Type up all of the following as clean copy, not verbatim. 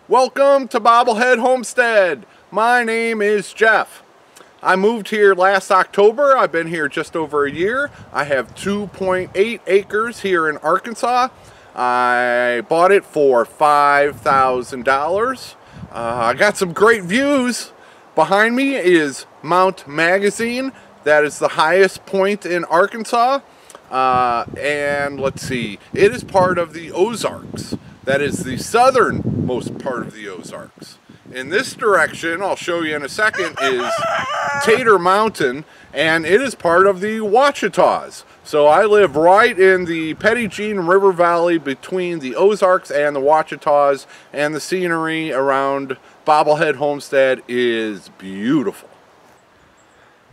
Welcome to Bobblehead Homestead. My name is Jeff. I moved here last October. I've been here just over a year. I have 2.8 acres here in Arkansas. I bought it for $5,000. I got some great views. Behind me is Mount Magazine. That is the highest point in Arkansas. And let's see, it is part of the Ozarks. That is the southernmost part of the Ozarks. In this direction, I'll show you in a second, is Tater Mountain, and it is part of the Ouachitas. So I live right in the Petit Jean River Valley between the Ozarks and the Ouachitas, and the scenery around Bobblehead Homestead is beautiful.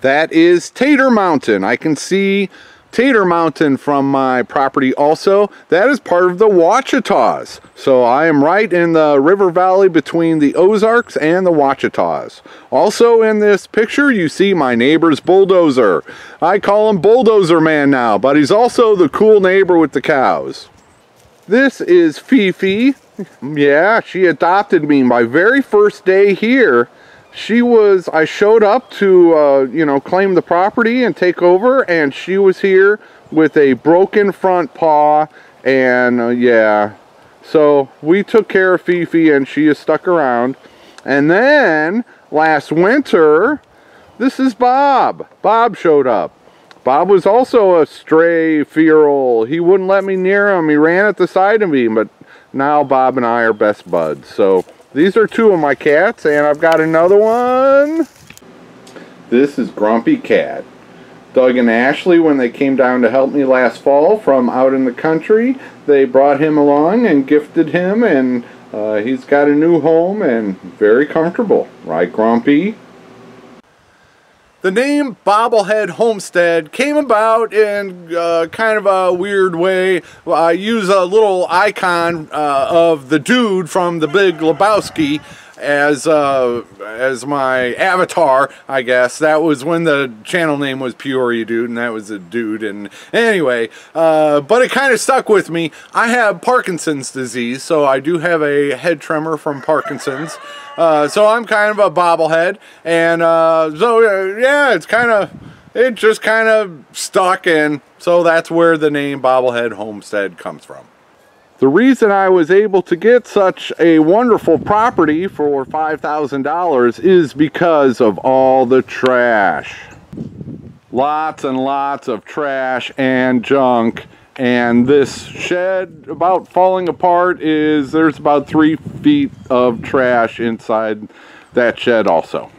That is Tater Mountain. I can see Tater Mountain from my property also. That is part of the Ouachitas. So I am right in the river valley between the Ozarks and the Ouachitas. Also in this picture you see my neighbor's bulldozer. I call him Bulldozer Man now, but he's also the cool neighbor with the cows. This is Fifi. Yeah, she adopted me my very first day here. I showed up to, claim the property and take over, and she was here with a broken front paw, and yeah. So we took care of Fifi, and she has stuck around. And then, last winter, this is Bob. Bob showed up. Bob was also a stray feral. He wouldn't let me near him. He ran at the side of me, but now Bob and I are best buds. So these are two of my cats, and I've got another one. This is Grumpy Cat. Doug and Ashley, when they came down to help me last fall from out in the country, they brought him along and gifted him, and he's got a new home and very comfortable. Right, Grumpy? The name Bobblehead Homestead came about in kind of a weird way. I use a little icon of the dude from The Big Lebowski as my avatar, I guess. That was when the channel name was Peoria Dude, and that was a dude. And anyway, but it kind of stuck with me. I have Parkinson's disease, so I do have a head tremor from Parkinson's. So I'm kind of a bobblehead, and yeah, it just kind of stuck, and so that's where the name Bobblehead Homestead comes from. The reason I was able to get such a wonderful property for $5,000 is because of all the trash. Lots and lots of trash and junk. And this shed, about falling apart, there's about 3 feet of trash inside that shed also.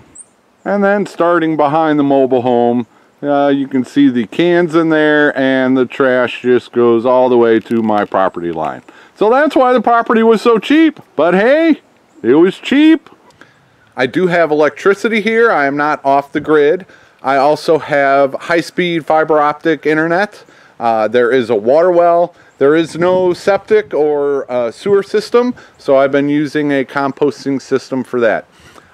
And then starting behind the mobile home, you can see the cans in there, and the trash just goes all the way to my property line. So that's why the property was so cheap. But hey, it was cheap. I do have electricity here. I am not off the grid. I also have high-speed fiber optic internet. There is a water well. There is no septic or sewer system, so I've been using a composting system for that.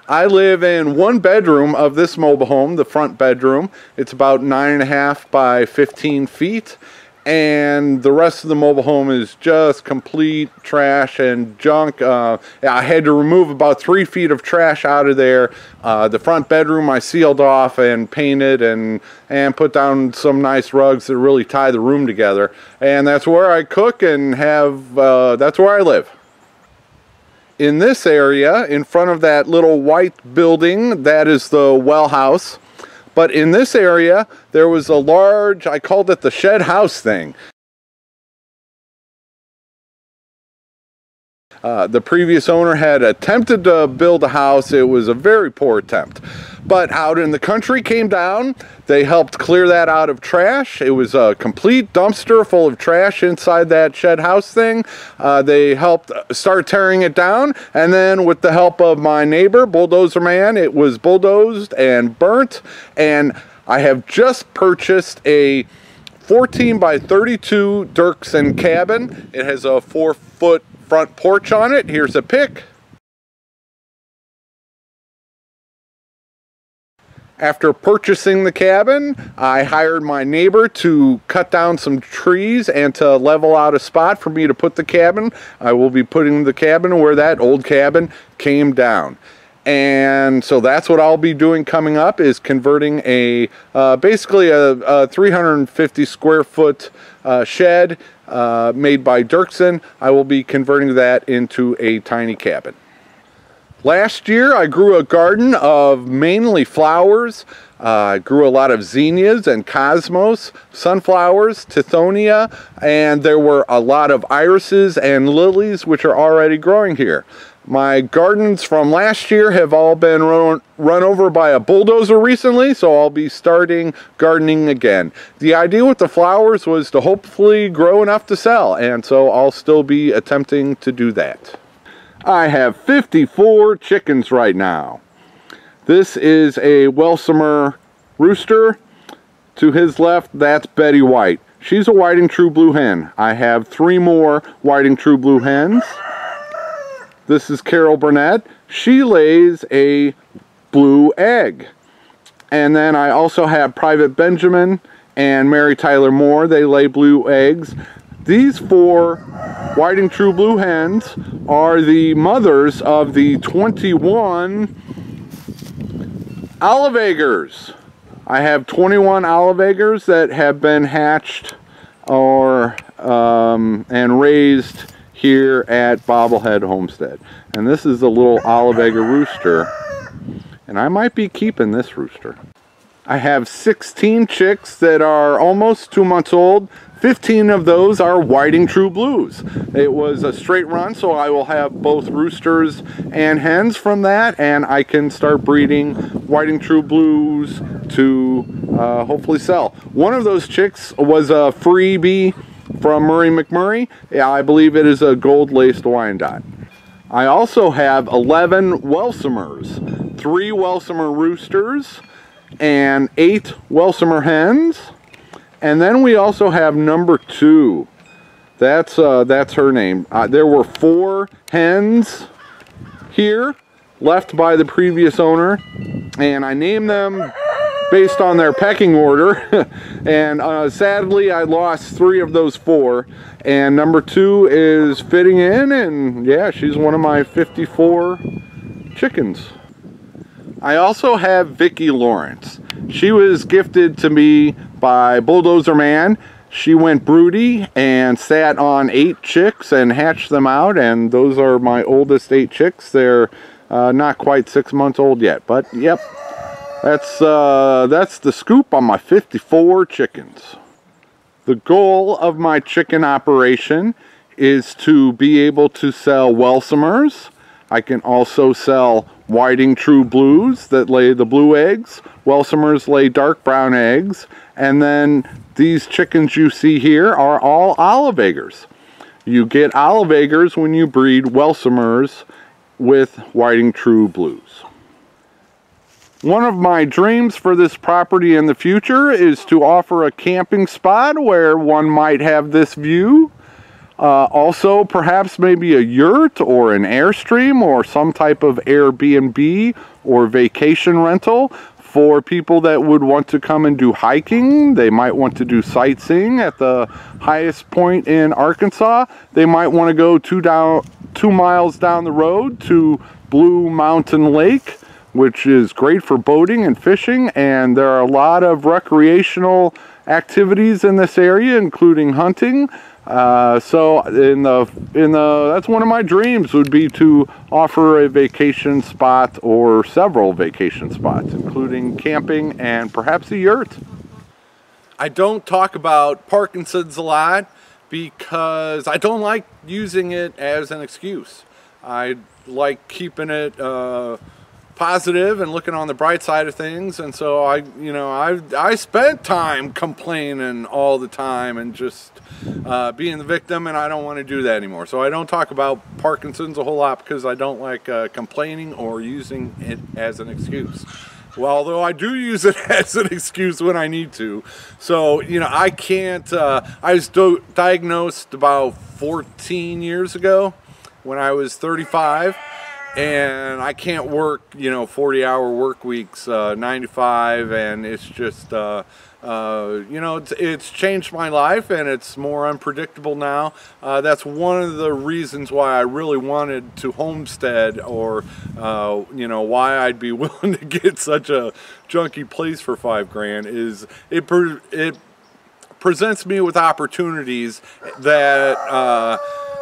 I live in one bedroom of this mobile home, the front bedroom. It's about 9.5 by 15 feet, and the rest of the mobile home is just complete trash and junk. I had to remove about 3 feet of trash out of there. The front bedroom I sealed off and painted and put down some nice rugs that really tie the room together. And that's where I cook and that's where I live. In this area, in front of that little white building, that is the well house. But in this area, there was a large, I called it the shed house thing. The previous owner had attempted to build a house. It was a very poor attempt. But out in the country came down. They helped clear that out of trash. It was a complete dumpster full of trash inside that shed house thing. They helped start tearing it down. And then with the help of my neighbor, Bulldozer Man, it was bulldozed and burnt. And I have just purchased a 14 by 32 Dirksen cabin. It has a 4-foot front porch on it. Here's a pic. After purchasing the cabin, I hired my neighbor to cut down some trees and to level out a spot for me to put the cabin. I will be putting the cabin where that old cabin came down. And so that's what I'll be doing coming up, is converting a basically a 350 square foot shed made by Dirksen. I will be converting that into a tiny cabin. Last year I grew a garden of mainly flowers. I grew a lot of zinnias and cosmos, sunflowers, tithonia, and there were a lot of irises and lilies which are already growing here. My gardens from last year have all been run over by a bulldozer recently, so I'll be starting gardening again. The idea with the flowers was to hopefully grow enough to sell, and so I'll still be attempting to do that. I have 54 chickens right now. This is a Welsomer rooster. To his left, that's Betty White. She's a whiting true blue hen. I have 3 more whiting true blue hens. This is Carol Burnett. She lays a blue egg. And then I also have Private Benjamin and Mary Tyler Moore. They lay blue eggs. These 4 whiting true blue hens are the mothers of the 21 olive eggers. I have 21 olive eggers that have been hatched or and raised here at Bobblehead Homestead. And this is a little olive egger rooster, and I might be keeping this rooster. I have 16 chicks that are almost 2 months old. 15 of those are whiting true blues. It was a straight run, so I will have both roosters and hens from that, and I can start breeding whiting true blues to hopefully sell. One of those chicks was a freebie from Murray McMurray. Yeah, I believe it is a gold-laced Wyandotte. I also have 11 Welsomers, 3 Welsomer roosters, and 8 Welsomer hens. And then we also have number 2. That's her name. There were 4 hens here left by the previous owner, and I named them based on their pecking order. And sadly, I lost 3 of those 4. And number 2 is fitting in, and yeah, she's one of my 54 chickens. I also have Vicki Lawrence. She was gifted to me by Bulldozer Man. She went broody and sat on 8 chicks and hatched them out, and those are my oldest 8 chicks. They're not quite 6 months old yet, but yep, that's the scoop on my 54 chickens. The goal of my chicken operation is to be able to sell Welsomers. I can also sell whiting true blues that lay the blue eggs. Welsomers lay dark brown eggs. And then these chickens you see here are all olive eggers. You get olive eggers when you breed Welsomers with whiting true blues. One of my dreams for this property in the future is to offer a camping spot where one might have this view. Also, perhaps maybe a yurt or an Airstream or some type of Airbnb or vacation rental for people that would want to come and do hiking. They might want to do sightseeing at the highest point in Arkansas. They might want to go 2 miles down the road to Blue Mountain Lake, which is great for boating and fishing, and there are a lot of recreational activities in this area, including hunting. So that's one of my dreams, would be to offer a vacation spot or several vacation spots, including camping and perhaps a yurt. I don't talk about Parkinson's a lot because I don't like using it as an excuse. I like keeping it positive and looking on the bright side of things, and so I spent time complaining all the time and just being the victim, and I don't want to do that anymore. So I don't talk about Parkinson's a whole lot because I don't like complaining or using it as an excuse. Well, although I do use it as an excuse when I need to. So, I can't, I was diagnosed about 14 years ago when I was 35. and I can't work, you know, 40-hour work weeks, 9 to 5, and it's just, you know, it's changed my life, and it's more unpredictable now. That's one of the reasons why I really wanted to homestead, or, you know, why I'd be willing to get such a junky place for $5 grand, is it presents me with opportunities that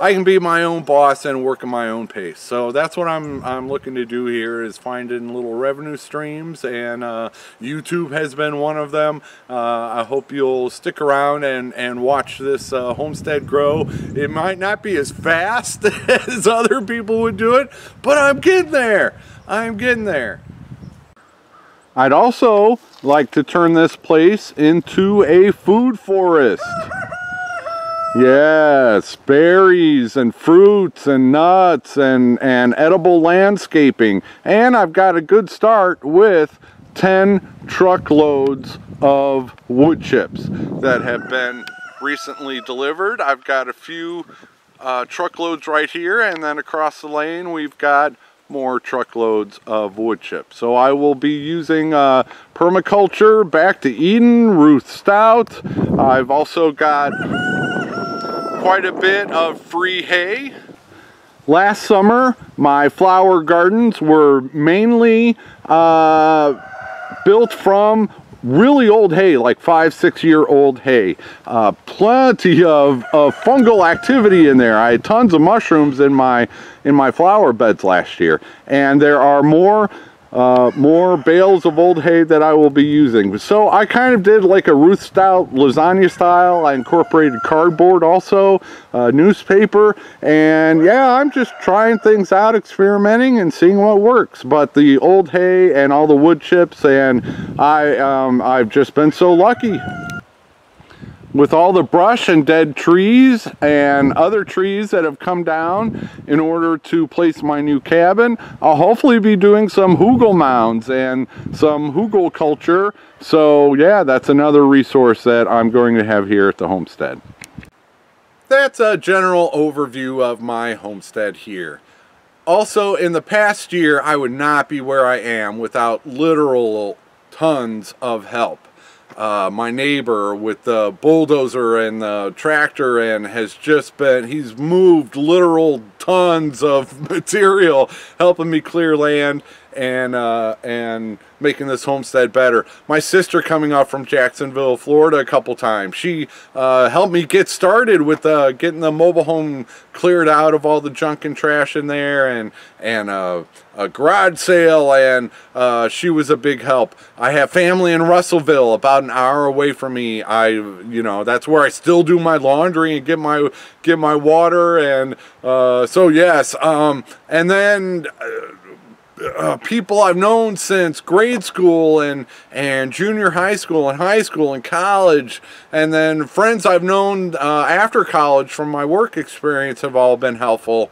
I can be my own boss and work at my own pace. So that's what I'm looking to do here, is finding little revenue streams, and YouTube has been one of them. I hope you'll stick around and watch this homestead grow. It might not be as fast as other people would do it, but I'm getting there. I'm getting there. I'd also like to turn this place into a food forest. Yes, berries and fruits and nuts and edible landscaping. And I've got a good start with 10 truckloads of wood chips that have been recently delivered. I've got a few truckloads right here, and then across the lane we've got more truckloads of wood chips. So I will be using permaculture, Back to Eden, Ruth Stout. I've also got quite a bit of free hay. Last summer, my flower gardens were mainly built from really old hay, like 5-6-year-old hay. Plenty of fungal activity in there. I had tons of mushrooms in my flower beds last year, and there are more bales of old hay that I will be using. So I kind of did like a Ruth Stout lasagna style. I incorporated cardboard also, newspaper, and yeah, I'm just trying things out, experimenting and seeing what works. But the old hay and all the wood chips, and I've just been so lucky. With all the brush and dead trees and other trees that have come down in order to place my new cabin, I'll hopefully be doing some hugel mounds and some hugel culture. So yeah, that's another resource that I'm going to have here at the homestead. That's a general overview of my homestead here. Also, in the past year, I would not be where I am without literal tons of help. My neighbor with the bulldozer and the tractor, and he's moved literal tons of material, helping me clear land and making this homestead better. My sister, coming up from Jacksonville, Florida a couple times, she helped me get started with getting the mobile home cleared out of all the junk and trash in there, and a garage sale, and she was a big help. I have family in Russellville, about an hour away from me. You know, that's where I still do my laundry and get my water, and so yes, and then people I've known since grade school and junior high school and high school and college, and then friends I've known after college from my work experience have all been helpful.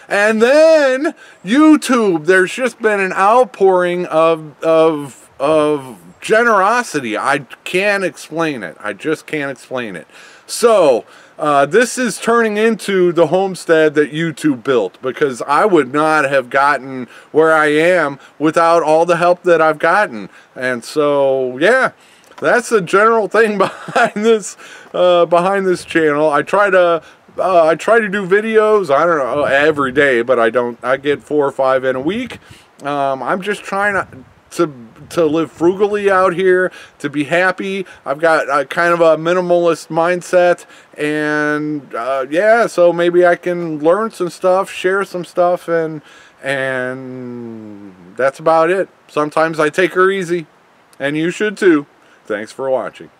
And then YouTube, there's just been an outpouring of generosity. I can't explain it. I just can't explain it. So this is turning into the homestead that YouTube built, because I would not have gotten where I am without all the help that I've gotten. And so yeah, that's the general thing behind this channel. I try to do videos, I don't know, every day, but I get 4 or 5 in a week. I'm just trying to live frugally out here, to be happy. I've got kind of a minimalist mindset, and yeah, so maybe I can learn some stuff, share some stuff, and that's about it. Sometimes I take her easy, and you should too. Thanks for watching.